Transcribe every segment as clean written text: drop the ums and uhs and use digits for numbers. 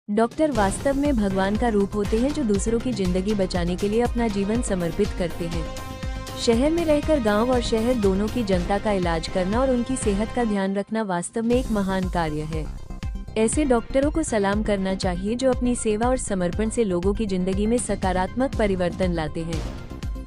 Doctor वास्तव में भगवान का रूप होते हैं जो दूसरों की जिंदगी बचाने के लिए अपना जीवन समर्पित करते हैं। शहर में रहकर गांव और शहर दोनों की जनता का इलाज करना और उनकी सेहत का ध्यान रखना वास्तव में एक महान कार्य है। ऐसे डॉक्टरों को सलाम करना चाहिए जो अपनी सेवा और समर्पण से लोगों की जिंदगी में सकारात्मक परिवर्तन लाते हैं।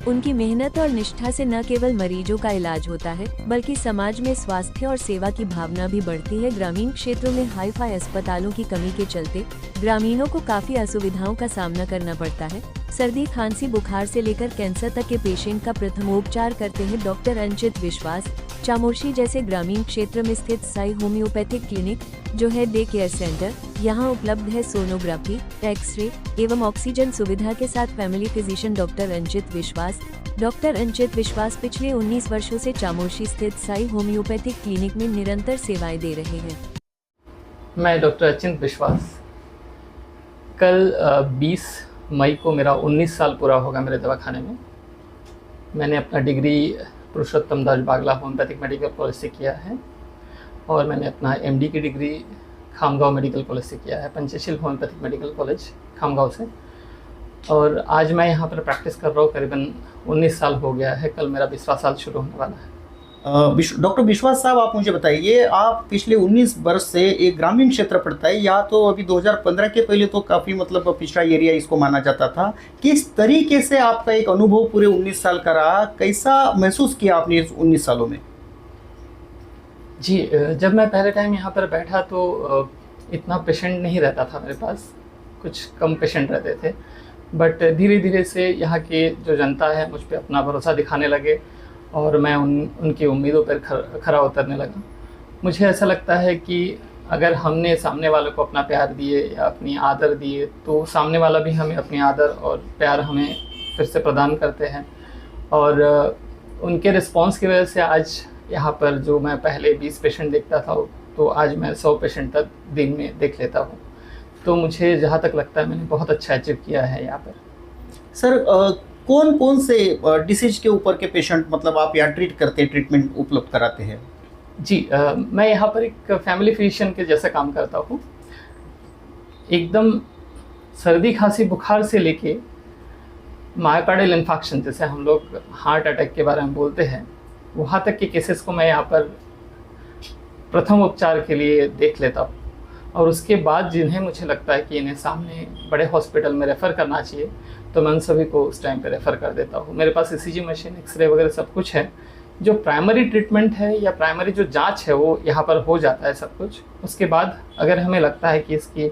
उनकी मेहनत और निष्ठा से न केवल मरीजों का इलाज होता है बल्कि समाज में स्वास्थ्य और सेवा की भावना भी बढ़ती है। ग्रामीण क्षेत्रों में हाई-फाई अस्पतालों की कमी के चलते ग्रामीणों को काफी असुविधाओं का सामना करना पड़ता है। सर्दी, खांसी, बुखार से लेकर कैंसर तक के पेशेंट का प्रथमोपचार करते हैं डॉक्टर अंचित विश्वास। चामोर्शी जैसे ग्रामीण क्षेत्र में स्थित साई होम्योपैथिक क्लिनिक जो है डे केयर सेंटर, यहाँ उपलब्ध है सोनोग्राफी, एक्सरे एवं ऑक्सीजन सुविधा के साथ फैमिली फिजिशियन डॉक्टर अंचित विश्वास। डॉक्टर अंचित विश्वास पिछले 19 वर्षों से चामोर्शी स्थित साई होम्योपैथिक क्लिनिक में निरंतर सेवाएं दे रहे हैं। मैं डॉक्टर अंचित विश्वास, कल 20 मई को मेरा 19 साल पूरा होगा मेरे दवाखाने में। मैंने अपना डिग्री पुरुषोत्तम दास बागला होम्योपैथिक मेडिकल कॉलेज से किया है और मैंने अपना एमडी की डिग्री खामगांव मेडिकल कॉलेज से किया है, Panchsheel homeopathic medical college Khamgaon से। और आज मैं यहाँ पर प्रैक्टिस कर रहा हूँ, करीबन 19 साल हो गया है। कल मेरा 20वां साल शुरू होने वाला है। डॉक्टर विश्वास साहब, आप मुझे बताइए, आप पिछले 19 वर्ष से एक ग्रामीण क्षेत्र पड़ता है, या तो अभी 2015 के पहले तो काफ़ी मतलब पिछड़ा एरिया इसको माना जाता था। किस तरीके से आपका एक अनुभव पूरे 19 साल का रहा, कैसा महसूस किया आपने इस 19 सालों में? जी, जब मैं पहले टाइम यहाँ पर बैठा तो इतना पेशेंट नहीं रहता था मेरे पास, कुछ कम पेशेंट रहते थे। बट धीरे धीरे से यहाँ की जो जनता है मुझ पर अपना भरोसा दिखाने लगे और मैं उनकी उम्मीदों पर खरा उतरने लगा। मुझे ऐसा लगता है कि अगर हमने सामने वाले को अपना प्यार दिए या अपनी आदर दिए तो सामने वाला भी हमें अपनी आदर और प्यार हमें फिर से प्रदान करते हैं। और उनके रिस्पांस की वजह से आज यहाँ पर जो मैं पहले 20 पेशेंट देखता था तो आज मैं 100 पेशेंट तक दिन में देख लेता हूँ। तो मुझे जहाँ तक लगता है मैंने बहुत अच्छा अचीव किया है यहाँ पर। सर, कौन कौन से डिसीज के ऊपर के पेशेंट मतलब आप यहाँ ट्रीट करते हैं, ट्रीटमेंट उपलब्ध कराते हैं? जी, मैं यहाँ पर एक फैमिली फिजिशियन के जैसा काम करता हूँ। एकदम सर्दी, खांसी, बुखार से लेके मायोकार्डियल इन्फार्क्शन, जैसे हम लोग हार्ट अटैक के बारे में बोलते हैं, वहाँ तक के केसेस को मैं यहाँ पर प्रथम उपचार के लिए देख लेता हूँ। और उसके बाद जिन्हें मुझे लगता है कि इन्हें सामने बड़े हॉस्पिटल में रेफ़र करना चाहिए तो मैं उन सभी को उस टाइम पे रेफ़र कर देता हूँ। मेरे पास ईसीजी मशीन, एक्सरे वगैरह सब कुछ है। जो प्राइमरी ट्रीटमेंट है या प्राइमरी जो जांच है वो यहाँ पर हो जाता है सब कुछ। उसके बाद अगर हमें लगता है कि इसकी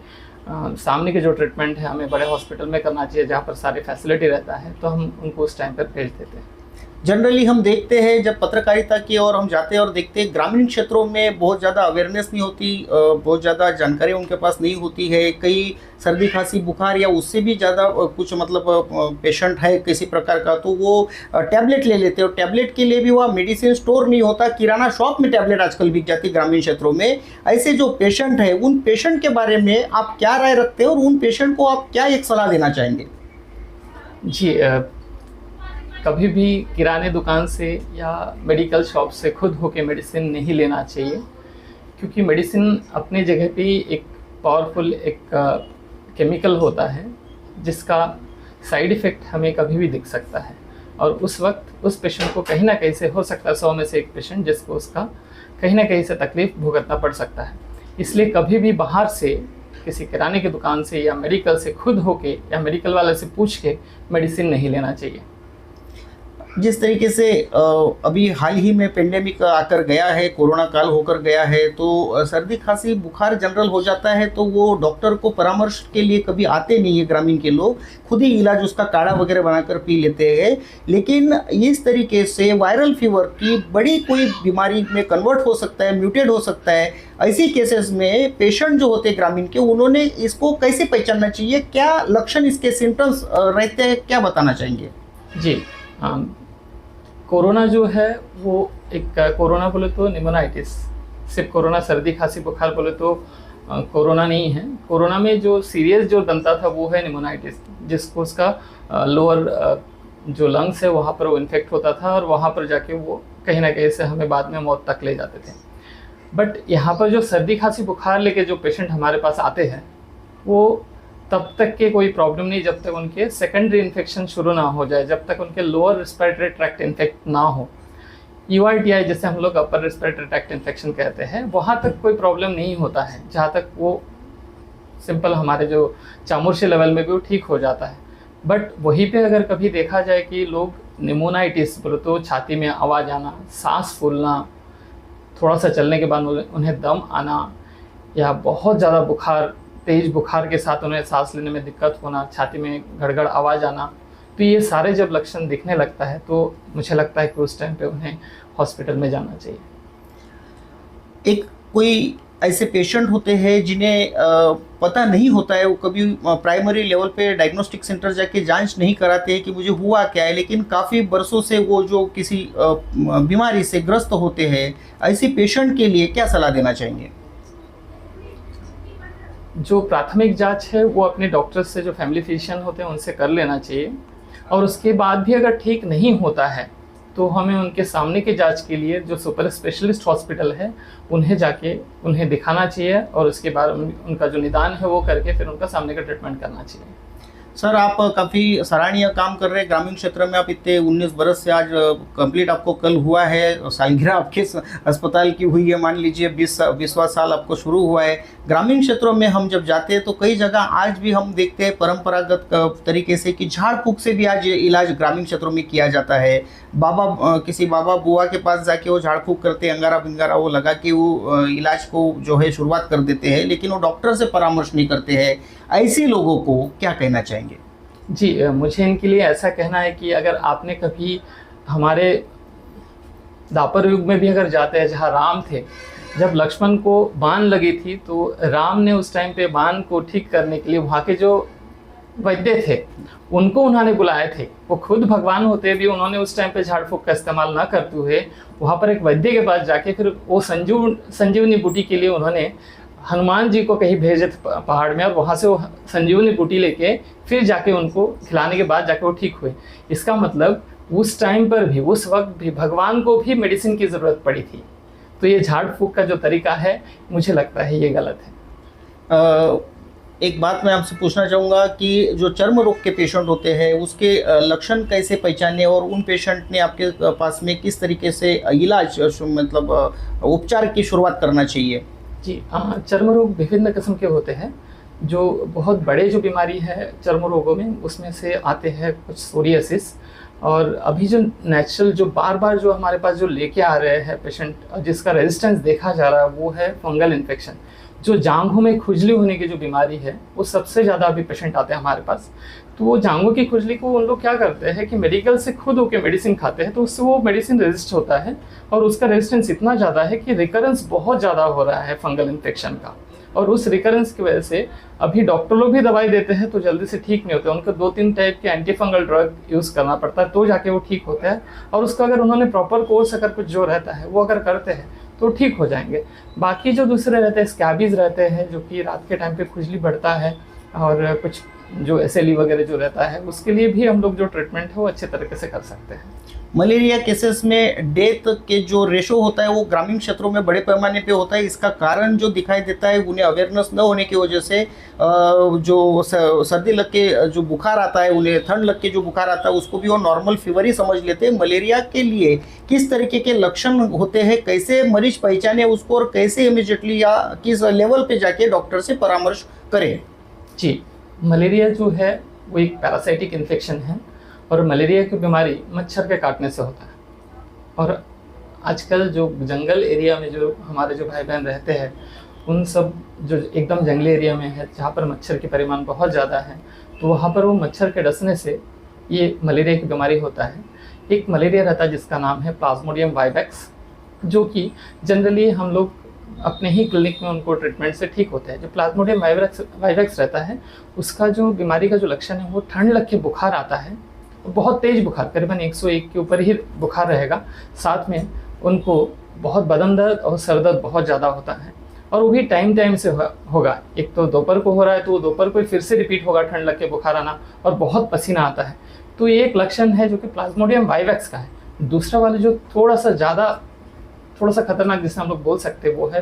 सामने के जो ट्रीटमेंट है हमें बड़े हॉस्पिटल में करना चाहिए जहाँ पर सारी फैसिलिटी रहता है तो हम उनको उस टाइम पर भेज देते हैं। जनरली हम देखते हैं जब पत्रकारिता की ओर हम जाते हैं और देखते हैं ग्रामीण क्षेत्रों में बहुत ज़्यादा अवेयरनेस नहीं होती, बहुत ज़्यादा जानकारी उनके पास नहीं होती है। कई सर्दी, खांसी, बुखार या उससे भी ज़्यादा कुछ मतलब पेशेंट है किसी प्रकार का तो वो टैबलेट ले लेते हैं और टैबलेट के लिए भी वह मेडिसिन स्टोर नहीं होता, किराना शॉप में टैबलेट आजकल बिक जाती है ग्रामीण क्षेत्रों में। ऐसे जो पेशेंट है उन पेशेंट के बारे में आप क्या राय रखते हैं और उन पेशेंट को आप क्या एक सलाह देना चाहेंगे? जी, कभी भी किराने दुकान से या मेडिकल शॉप से खुद होके मेडिसिन नहीं लेना चाहिए, क्योंकि मेडिसिन अपने जगह पे एक पावरफुल एक केमिकल होता है जिसका साइड इफ़ेक्ट हमें कभी भी दिख सकता है और उस वक्त उस पेशेंट को कहीं ना कहीं से हो सकता है 100 में से एक पेशेंट जिसको उसका कहीं ना कहीं से तकलीफ़ भुगतना पड़ सकता है। इसलिए कभी भी बाहर से किसी किराने की दुकान से या मेडिकल से खुद होके या मेडिकल वाले से पूछ के मेडिसिन नहीं लेना चाहिए। जिस तरीके से अभी हाल ही में पेंडेमिक आकर गया है, कोरोना काल होकर गया है, तो सर्दी, खांसी, बुखार जनरल हो जाता है तो वो डॉक्टर को परामर्श के लिए कभी आते नहीं है ग्रामीण के लोग, खुद ही इलाज उसका काढ़ा वगैरह बनाकर पी लेते हैं। लेकिन इस तरीके से वायरल फीवर की बड़ी कोई बीमारी में कन्वर्ट हो सकता है, म्यूटेट हो सकता है। ऐसी केसेस में पेशेंट जो होते हैं ग्रामीण के, उन्होंने इसको कैसे पहचानना चाहिए, क्या लक्षण इसके सिम्टम्स रहते हैं, क्या बताना चाहेंगे? जी, कोरोना जो है वो एक कोरोना बोले तो निमोनाइटिस, सिर्फ कोरोना सर्दी, खांसी, बुखार बोले तो कोरोना नहीं है। कोरोना में जो सीरियस जो बनता था वो है निमोनाइटिस, जिसको उसका लोअर जो लंग्स है वहाँ पर वो इन्फेक्ट होता था और वहाँ पर जाके वो कहीं ना कहीं से हमें बाद में मौत तक ले जाते थे। बट यहाँ पर जो सर्दी, खांसी, बुखार लेके जो पेशेंट हमारे पास आते हैं वो तब तक के कोई प्रॉब्लम नहीं जब तक उनके सेकेंडरी इन्फेक्शन शुरू ना हो जाए, जब तक उनके लोअर रिस्पिरेटरी ट्रैक्ट इन्फेक्ट ना हो। URTI जिसे हम लोग अपर रिस्पिरेटरी ट्रैक्ट इन्फेक्शन कहते हैं, वहाँ तक कोई प्रॉब्लम नहीं होता है, जहाँ तक वो सिंपल हमारे जो चामुर्शी लेवल में भी वो ठीक हो जाता है। बट वहीं पे अगर कभी देखा जाए कि लोग निमोनाइटिस बोलो तो छाती में आवाज़ आना, सांस फूलना, थोड़ा सा चलने के बाद उन्हें दम आना, या बहुत ज़्यादा बुखार, तेज़ बुखार के साथ उन्हें सांस लेने में दिक्कत होना, छाती में गड़गड़ आवाज़ आना, तो ये सारे जब लक्षण दिखने लगता है तो मुझे लगता है कि उस टाइम पे उन्हें हॉस्पिटल में जाना चाहिए। एक कोई ऐसे पेशेंट होते हैं जिन्हें पता नहीं होता है, वो कभी प्राइमरी लेवल पे डायग्नोस्टिक सेंटर जाके जांच नहीं कराते हैं कि मुझे हुआ क्या है, लेकिन काफ़ी बरसों से वो जो किसी बीमारी से ग्रस्त होते हैं, ऐसे पेशेंट के लिए क्या सलाह देना चाहेंगे? जो प्राथमिक जांच है वो अपने डॉक्टर से, जो फैमिली फिजिशियन होते हैं उनसे कर लेना चाहिए, और उसके बाद भी अगर ठीक नहीं होता है तो हमें उनके सामने की जांच के लिए जो सुपर स्पेशलिस्ट हॉस्पिटल है उन्हें जाके उन्हें दिखाना चाहिए, और उसके बाद उनका जो निदान है वो करके फिर उनका सामने का ट्रीटमेंट करना चाहिए। सर, आप काफ़ी सराहनीय काम कर रहे हैं ग्रामीण क्षेत्र में। आप इतने 19 बरस से, आज कंप्लीट आपको कल हुआ है, सालगिरह आपके अस्पताल की हुई है, मान लीजिए 20वां साल आपको शुरू हुआ है। ग्रामीण क्षेत्रों में हम जब जाते हैं तो कई जगह आज भी हम देखते हैं परंपरागत तरीके से कि झाड़ फूक से भी आज इलाज ग्रामीण क्षेत्रों में किया जाता है। किसी बाबा बुआ के पास जाके वो झाड़ फूक करते हैं, अंगारा बिंगारा वो लगा के वो इलाज को जो है शुरुआत कर देते हैं, लेकिन वो डॉक्टर से परामर्श नहीं करते हैं। ऐसे लोगों को क्या कहना चाहेंगे? जी, मुझे इनके लिए ऐसा कहना है कि अगर आपने कभी हमारे द्वापर युग में भी अगर जाते हैं, जहाँ राम थे, जब लक्ष्मण को बाण लगी थी तो राम ने उस टाइम पे बाण को ठीक करने के लिए वहाँ के जो वैद्य थे उनको उन्होंने बुलाए थे। वो खुद भगवान होते भी उन्होंने उस टाइम पे झाड़ फूक का इस्तेमाल ना करते हुए वहाँ पर एक वैद्य के पास जाके फिर वो संजीवनी बूटी के लिए उन्होंने हनुमान जी को कहीं भेजे थे पहाड़ में, और वहाँ से वो संजीवनी बूटी लेके फिर जाके उनको खिलाने के बाद जाके वो ठीक हुए। इसका मतलब उस टाइम पर भी, उस वक्त भी भगवान को भी मेडिसिन की ज़रूरत पड़ी थी। तो ये झाड़ फूक का जो तरीका है मुझे लगता है ये गलत है। एक बात मैं आपसे पूछना चाहूँगा कि जो चर्म रोग के पेशेंट होते हैं उसके लक्षण कैसे पहचाने, और उन पेशेंट ने आपके पास में किस तरीके से इलाज मतलब उपचार की शुरुआत करना चाहिए? जी, चर्म रोग विभिन्न किस्म के होते हैं। जो बहुत बड़े जो बीमारी है चर्म रोगों में, उसमें से आते हैं कुछ सोरियासिस, और अभी जो नेचुरल जो बार बार जो हमारे पास जो लेके आ रहे हैं पेशेंट, जिसका रेजिस्टेंस देखा जा रहा है, वो है फंगल इन्फेक्शन। जो जांघों में खुजली होने की जो बीमारी है वो सबसे ज़्यादा अभी पेशेंट आते हैं हमारे पास। तो वो जांघों की खुजली को उन लोग क्या करते हैं कि मेडिकल से खुद होकर मेडिसिन खाते हैं, तो उससे वो मेडिसिन रेजिस्ट होता है, और उसका रेजिस्टेंस इतना ज़्यादा है कि रिकरेंस बहुत ज़्यादा हो रहा है फंगल इन्फेक्शन का। और उस रिकरेंस की वजह से अभी डॉक्टर लोग भी दवाई देते हैं तो जल्दी से ठीक नहीं होते, उनको 2-3 टाइप के एंटी फंगल ड्रग यूज़ करना पड़ता है तो जाके वो ठीक होता है। और उसका अगर उन्होंने प्रॉपर कोर्स अगर कुछ जो रहता है वो अगर करते हैं तो ठीक हो जाएंगे। बाकी जो दूसरे रहते हैं, स्कैबीज रहते हैं, जो कि रात के टाइम पे खुजली बढ़ता है, और कुछ जो SLE वगैरह जो रहता है, उसके लिए भी हम लोग जो ट्रीटमेंट है वो अच्छे तरीके से कर सकते हैं। मलेरिया केसेस में डेथ के जो रेशो होता है वो ग्रामीण क्षेत्रों में बड़े पैमाने पे होता है। इसका कारण जो दिखाई देता है, उन्हें अवेयरनेस न होने की वजह से जो सर्दी लग के जो बुखार आता है, उन्हें ठंड लग के जो बुखार आता है उसको भी वो नॉर्मल फीवर ही समझ लेते हैं। मलेरिया के लिए किस तरीके के लक्षण होते हैं, कैसे मरीज पहचाने उसको, और कैसे इमीडिएटली या किस लेवल पे जाके डॉक्टर से परामर्श करें? जी, मलेरिया जो है वो एक पैरासाइटिक इन्फेक्शन है, और मलेरिया की बीमारी मच्छर के काटने से होता है। और आजकल जो जंगल एरिया में जो हमारे जो भाई बहन रहते हैं, उन सब जो एकदम जंगली एरिया में है जहाँ पर मच्छर की परिमाण बहुत ज़्यादा है, तो वहाँ पर वो मच्छर के डसने से ये मलेरिया की बीमारी होता है। एक मलेरिया रहता है जिसका नाम है प्लाज्मोडियम वाइवैक्स, जो कि जनरली हम लोग अपने ही क्लिनिक में उनको ट्रीटमेंट से ठीक होते हैं। जो प्लाज्मोडियम वाइवैक्स रहता है उसका जो बीमारी का जो लक्षण है वो ठंड लग के बुखार आता है, बहुत तेज़ बुखार, करीबन 101 के ऊपर ही बुखार रहेगा। साथ में उनको बहुत बदन दर्द और सर दर्द बहुत ज़्यादा होता है, और वो भी टाइम से होगा। एक तो दोपहर को हो रहा है तो दोपहर को फिर से रिपीट होगा ठंड लग के बुखार आना, और बहुत पसीना आता है। तो ये एक लक्षण है जो कि प्लाज्मोडियम वाइवैक्स का है। दूसरा वाला जो थोड़ा सा खतरनाक जिसे हम लोग बोल सकते हैं वो है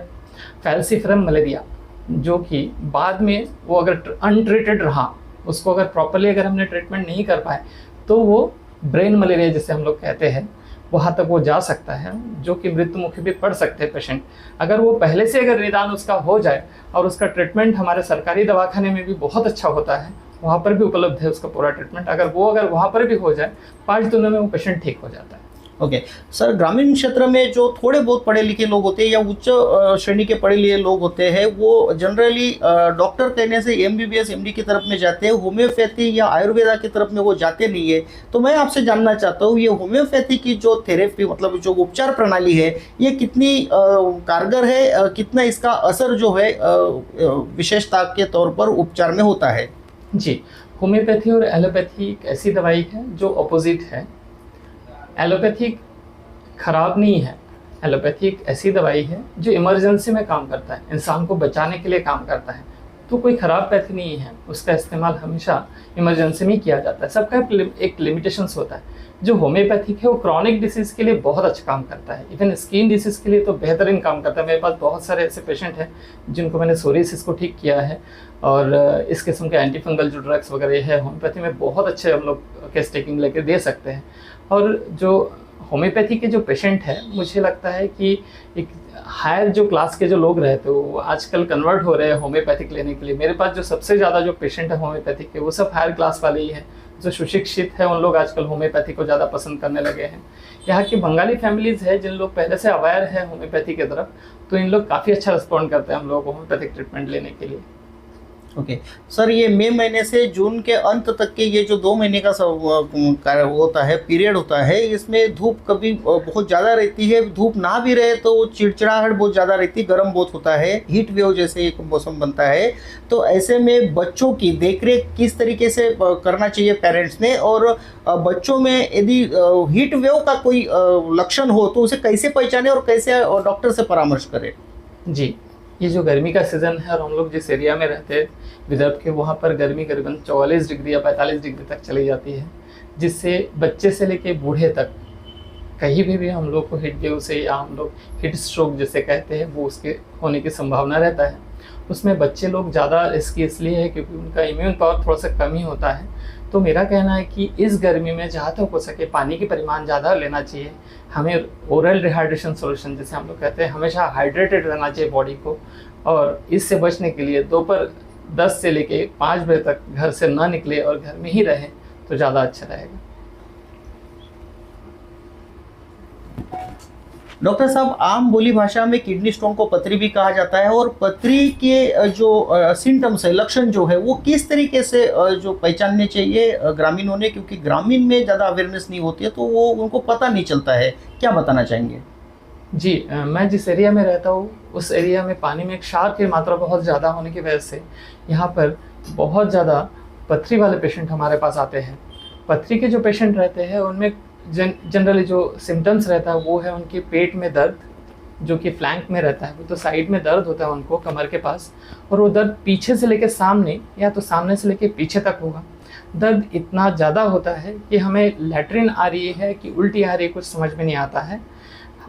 फैल्सिफरम मलेरिया। जो कि बाद में वो अगर अनट्रीटेड रहा, उसको अगर प्रॉपरली अगर हमने ट्रीटमेंट नहीं कर पाए तो वो ब्रेन मलेरिया जिसे हम लोग कहते हैं वहाँ तक वो जा सकता है, जो कि मृत्यु मुखी भी पड़ सकते हैं पेशेंट। अगर वो पहले से अगर निदान उसका हो जाए और उसका ट्रीटमेंट हमारे सरकारी दवाखाने में भी बहुत अच्छा होता है, वहाँ पर भी उपलब्ध है उसका पूरा ट्रीटमेंट, अगर वहाँ पर भी हो जाए 5 दिनों में वो पेशेंट ठीक हो जाता है। ओके सर, ग्रामीण क्षेत्र में जो थोड़े बहुत पढ़े लिखे लोग होते हैं या उच्च श्रेणी के पढ़े लिखे लोग होते हैं, वो जनरली डॉक्टर कहने से एमबीबीएस एमडी की तरफ में जाते हैं, होम्योपैथी या आयुर्वेदा की तरफ में वो जाते नहीं है। तो मैं आपसे जानना चाहता हूँ, ये होम्योपैथी की जो थेरेपी मतलब जो उपचार प्रणाली है, ये कितनी कारगर है, कितना इसका असर जो है विशेषता के तौर पर उपचार में होता है? जी, होम्योपैथी और एलोपैथी एक ऐसी दवाई है जो अपोजिट है। एलोपैथी खराब नहीं है, एलोपैथी एक ऐसी दवाई है जो इमरजेंसी में काम करता है, इंसान को बचाने के लिए काम करता है। तो कोई ख़राब पैथी नहीं है, उसका इस्तेमाल हमेशा इमरजेंसी में किया जाता है। सबका एक लिमिटेशंस होता है। जो होम्योपैथिक है वो क्रॉनिक डिसीज़ के लिए बहुत अच्छा काम करता है, इवन स्किन डिसीज़ के लिए तो बेहतरीन काम करता है। मेरे पास बहुत सारे ऐसे पेशेंट हैं जिनको मैंने सोरियासिस को ठीक किया है, और इस किस्म के एंटी फंगल जो ड्रग्स वगैरह है होम्योपैथी में बहुत अच्छे हम लोग केस टेकिंग लेके दे सकते हैं। और जो होम्योपैथी के जो पेशेंट है, मुझे लगता है कि एक हायर जो क्लास के जो लोग रहते हैं वो आजकल कन्वर्ट हो रहे हैं होम्योपैथिक लेने के लिए। मेरे पास जो सबसे ज़्यादा जो पेशेंट है होम्योपैथिक के, वो सब हायर क्लास वाले ही हैं। जो सुशिक्षित है उन लोग आजकल होम्योपैथी को ज़्यादा पसंद करने लगे हैं। यहाँ की बंगाली फैमिलीज़ है जिन लोग पहले से अवेयर है होम्योपैथी की तरफ, तो इन लोग काफ़ी अच्छा रिस्पॉन्ड करते हैं हम लोग होम्योपैथिक ट्रीटमेंट लेने के लिए। ओके सर, ये मई महीने से जून के अंत तक के ये जो 2 महीने का कार्य होता है, पीरियड होता है, इसमें धूप कभी बहुत ज़्यादा रहती है, धूप ना भी रहे तो चिड़चिड़ाहट बहुत ज़्यादा रहती है, गर्म बहुत होता है, हीट वेव जैसे एक मौसम बनता है। तो ऐसे में बच्चों की देखरेख किस तरीके से करना चाहिए पेरेंट्स ने, और बच्चों में यदि हीट वेव का कोई लक्षण हो तो उसे कैसे पहचाने और कैसे डॉक्टर से परामर्श करें? जी, ये जो गर्मी का सीज़न है और हम लोग जिस एरिया में रहते हैं विदर्भ के, वहाँ पर गर्मी करीबन 44 डिग्री या 45 डिग्री तक चली जाती है, जिससे बच्चे से लेके बूढ़े तक कहीं भी हम लोग को हीट वेव से या हम लोग हीट स्ट्रोक जिसे कहते हैं वो उसके होने की संभावना रहता है। उसमें बच्चे लोग ज़्यादा रिस्की इसलिए है क्योंकि उनका इम्यून पावर थोड़ा सा कम ही होता है। तो मेरा कहना है कि इस गर्मी में जहाँ तक हो सके पानी की परिमाण ज़्यादा लेना चाहिए। हमें ओरल डिहाइड्रेशन सॉल्यूशन जिसे हम लोग कहते हैं, हमेशा हाइड्रेटेड रहना चाहिए बॉडी को, और इससे बचने के लिए दोपहर 10 से लेके 5 बजे तक घर से ना निकले और घर में ही रहे तो ज़्यादा अच्छा रहेगा। डॉक्टर साहब, आम बोली भाषा में किडनी स्टोन को पथरी भी कहा जाता है, और पथरी के जो सिम्टम्स है, लक्षण जो है, वो किस तरीके से जो पहचानने चाहिए ग्रामीणों ने, क्योंकि ग्रामीण में ज़्यादा अवेयरनेस नहीं होती है तो वो उनको पता नहीं चलता है, क्या बताना चाहेंगे? जी, मैं जिस एरिया में रहता हूँ उस एरिया में पानी में क्षार की मात्रा बहुत ज़्यादा होने की वजह से यहाँ पर बहुत ज़्यादा पथरी वाले पेशेंट हमारे पास आते हैं। पथरी के जो पेशेंट रहते हैं उनमें जनरली जो सिम्टम्स रहता है वो है उनके पेट में दर्द, जो कि फ्लैंक में रहता है, वो तो साइड में दर्द होता है उनको कमर के पास, और वो दर्द पीछे से लेकर सामने या तो सामने से लेकर पीछे तक होगा। दर्द इतना ज़्यादा होता है कि हमें लैट्रिन आ रही है कि उल्टी आ रही है कुछ समझ में नहीं आता है।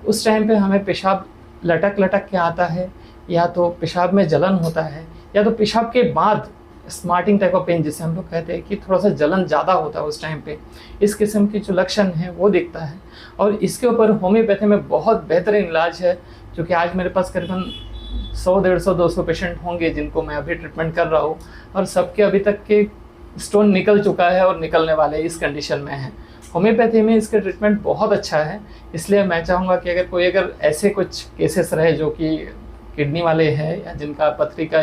उस टाइम पे हमें पेशाब लटक लटक के आता है, या तो पेशाब में जलन होता है, या तो पेशाब के बाद स्मार्टिंग टाइप ऑफ पेन जिसे हम लोग कहते हैं कि थोड़ा सा जलन ज़्यादा होता है उस टाइम पे। इस किस्म की जो लक्षण है वो दिखता है, और इसके ऊपर होम्योपैथी में बहुत बेहतरीन इलाज है, जो कि आज मेरे पास करीबन 100, 150, 200 पेशेंट होंगे जिनको मैं अभी ट्रीटमेंट कर रहा हूँ, और सबके अभी तक के स्टोन निकल चुका है और निकलने वाले इस कंडीशन में है। होम्योपैथी में इसका ट्रीटमेंट बहुत अच्छा है, इसलिए मैं चाहूँगा कि अगर ऐसे कुछ केसेस रहे जो कि किडनी वाले हैं या जिनका पथरी का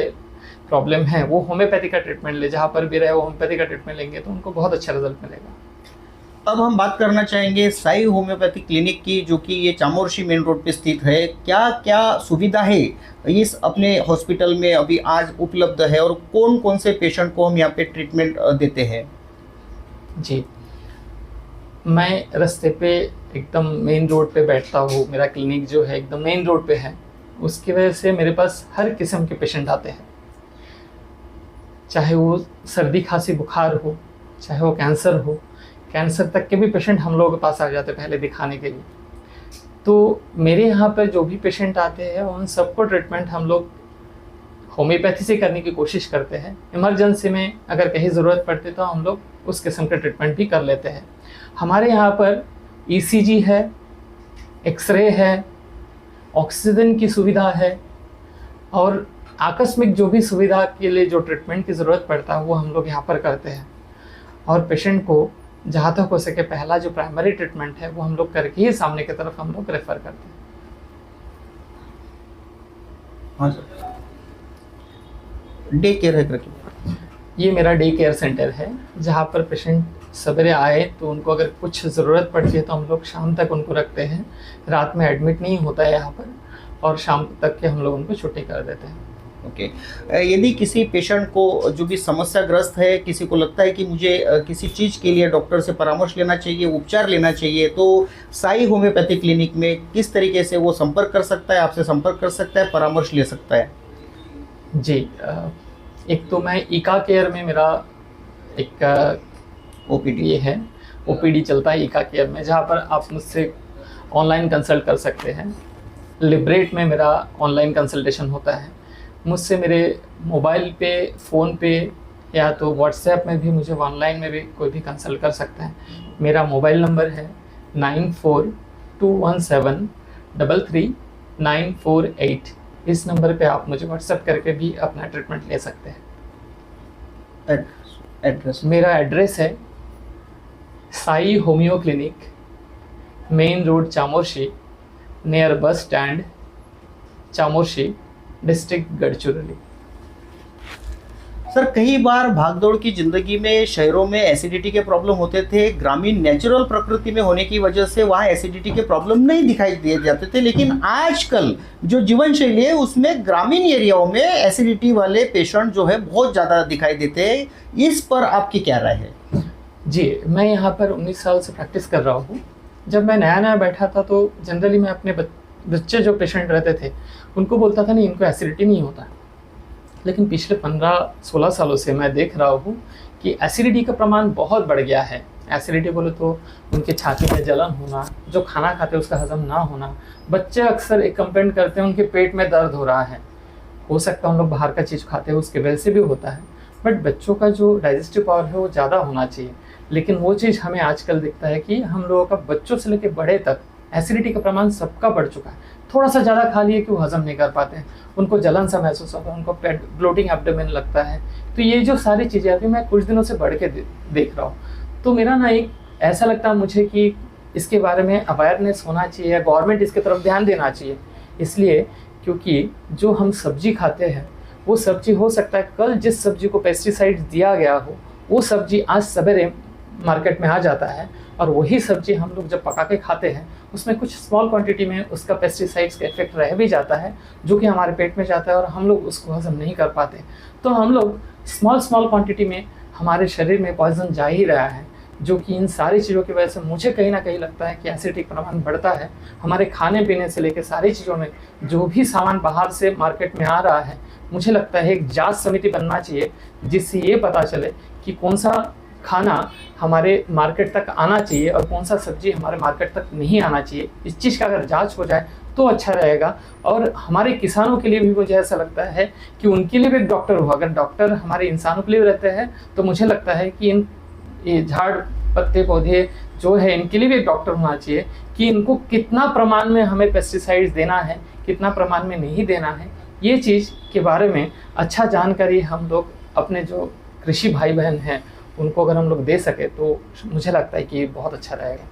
प्रॉब्लम है, वो होम्योपैथी का ट्रीटमेंट ले, जहाँ पर भी रहे वो होम्योपैथी का ट्रीटमेंट लेंगे तो उनको बहुत अच्छा रिजल्ट मिलेगा। अब हम बात करना चाहेंगे साई होम्योपैथी क्लिनिक की, जो कि ये चामोर्शी मेन रोड पे स्थित है। क्या क्या सुविधा है इस अपने हॉस्पिटल में अभी आज उपलब्ध है, और कौन कौन से पेशेंट को हम यहाँ पे ट्रीटमेंट देते हैं? जी, मैं रास्ते पे एकदम मेन रोड पे बैठता हूँ, मेरा क्लिनिक जो है एकदम मेन रोड पे है, उसकी वजह से मेरे पास हर किस्म के पेशेंट आते हैं, चाहे वो सर्दी खांसी बुखार हो, चाहे वो कैंसर हो, कैंसर तक के भी पेशेंट हम लोगों के पास आ जाते हैं पहले दिखाने के लिए। तो मेरे यहाँ पर जो भी पेशेंट आते हैं उन सबको ट्रीटमेंट हम लोग होम्योपैथी से करने की कोशिश करते हैं। इमरजेंसी में अगर कहीं ज़रूरत पड़ती तो हम लोग उस किस्म का ट्रीटमेंट भी कर लेते हैं। हमारे यहाँ पर ईसीजी है, एक्सरे है, ऑक्सीजन की सुविधा है और आकस्मिक जो भी सुविधा के लिए जो ट्रीटमेंट की ज़रूरत पड़ता है वो हम लोग यहाँ पर करते हैं। और पेशेंट को जहाँ तक हो सके पहला जो प्राइमरी ट्रीटमेंट है वो हम लोग करके ही सामने की तरफ हम लोग रेफ़र करते हैं। हाँ सर, डे केयर है करके ये मेरा डे केयर सेंटर है जहाँ पर पेशेंट सवेरे आए तो उनको अगर कुछ ज़रूरत पड़ती है तो हम लोग शाम तक उनको रखते हैं। रात में एडमिट नहीं होता है यहाँ पर और शाम तक के हम लोग उनको छुट्टी कर देते हैं। ओके। यदि किसी पेशेंट को जो भी समस्याग्रस्त है, किसी को लगता है कि मुझे किसी चीज़ के लिए डॉक्टर से परामर्श लेना चाहिए, उपचार लेना चाहिए, तो साई होम्योपैथी क्लिनिक में किस तरीके से वो संपर्क कर सकता है, आपसे संपर्क कर सकता है, परामर्श ले सकता है? जी, एक तो मैं ईका केयर में मेरा एक ओपीडी ये है, ओपीडी चलता है ईका केयर में, जहाँ पर आप मुझसे ऑनलाइन कंसल्ट कर सकते हैं। लिबरेट में मेरा ऑनलाइन कंसल्टेशन होता है। मुझसे मेरे मोबाइल पे, फ़ोन पे या तो व्हाट्सएप में भी मुझे ऑनलाइन में भी कोई भी कंसल्ट कर सकता है। मेरा मोबाइल नंबर है 9421733948। इस नंबर पे आप मुझे व्हाट्सएप करके भी अपना ट्रीटमेंट ले सकते हैं। एड्रेस? मेरा एड्रेस है Sai homeo clinic, main road Chamorshi, near bus stand Chamorshi, district Gadchiroli. Sir, कई बार भागदौड़ की ज़िंदगी में शहरों में एसिडिटी के प्रॉब्लम होते थे, ग्रामीण नेचुरल प्रकृति में होने की वजह से वहाँ एसिडिटी के प्रॉब्लम नहीं दिखाई दिए जाते थे, लेकिन आजकल जो जीवन शैली है उसमें ग्रामीण एरियाओं में एसिडिटी वाले पेशेंट जो है बहुत ज़्यादा दिखाई देते हैं। इस पर आपकी क्या राय है? जी, मैं यहाँ पर 19 साल से प्रैक्टिस कर रहा हूँ। जब मैं नया नया बैठा था तो जनरली मैं अपने बच्चे जो पेशेंट रहते थे उनको बोलता था नहीं, इनको एसिडिटी नहीं होता। लेकिन पिछले 15-16 सालों से मैं देख रहा हूँ कि एसिडिटी का प्रमाण बहुत बढ़ गया है। एसिडिटी बोले तो उनके छाती में जलन होना, जो खाना खाते हैं उसका हजम ना होना। बच्चे अक्सर एक कंप्लेंट करते हैं उनके पेट में दर्द हो रहा है। हो सकता है हम लोग बाहर का चीज़ खाते हैं उसके वजह से भी होता है, बट बच्चों का जो डाइजेस्टिव पावर है वो ज़्यादा होना चाहिए। लेकिन वो चीज़ हमें आजकल दिखता है कि हम लोगों का बच्चों से लेकर बड़े तक एसिडिटी का प्रमाण सबका बढ़ चुका है। थोड़ा सा ज़्यादा खा लिए कि वो हजम नहीं कर पाते हैं, उनको जलन सा महसूस होता है, उनको पेट ब्लोटिंग एब्डोमेन लगता है। तो ये जो सारी चीज़ें अभी मैं कुछ दिनों से बढ़ के देख रहा हूँ। तो मेरा ना एक ऐसा लगता है मुझे कि इसके बारे में अवेयरनेस होना चाहिए या गवर्नमेंट इसके तरफ ध्यान देना चाहिए। इसलिए क्योंकि जो हम सब्जी खाते हैं वो सब्जी हो सकता है कल जिस सब्जी को पेस्टिसाइड्स दिया गया हो वो सब्जी आज सवेरे मार्केट में आ जाता है, और वही सब्जी हम लोग जब पका के खाते हैं उसमें कुछ स्मॉल क्वांटिटी में उसका पेस्टिसाइड्स का इफेक्ट रह भी जाता है, जो कि हमारे पेट में जाता है और हम लोग उसको हजम नहीं कर पाते। तो हम लोग स्मॉल क्वांटिटी में हमारे शरीर में पॉइजन जा ही रहा है, जो कि इन सारी चीज़ों की वजह से मुझे कहीं ना कहीं लगता है कि एसिडिटी का प्रमाण बढ़ता है। हमारे खाने पीने से लेकर सारी चीज़ों में जो भी सामान बाहर से मार्केट में आ रहा है, मुझे लगता है एक जांच समिति बनना चाहिए जिससे ये पता चले कि कौन सा खाना हमारे मार्केट तक आना चाहिए और कौन सा सब्जी हमारे मार्केट तक नहीं आना चाहिए। इस चीज़ का अगर जांच हो जाए तो अच्छा रहेगा। और हमारे किसानों के लिए भी मुझे ऐसा लगता है कि उनके लिए भी एक डॉक्टर हो। अगर डॉक्टर हमारे इंसानों के लिए रहते हैं तो मुझे लगता है कि ये झाड़ पत्ते पौधे जो है इनके लिए भी एक डॉक्टर होना चाहिए कि इनको कितना प्रमाण में हमें पेस्टिसाइड्स देना है, कितना प्रमाण में नहीं देना है। ये चीज़ के बारे में अच्छा जानकारी हम लोग अपने जो कृषि भाई बहन हैं उनको अगर हम लोग दे सके तो मुझे लगता है कि बहुत अच्छा रहेगा।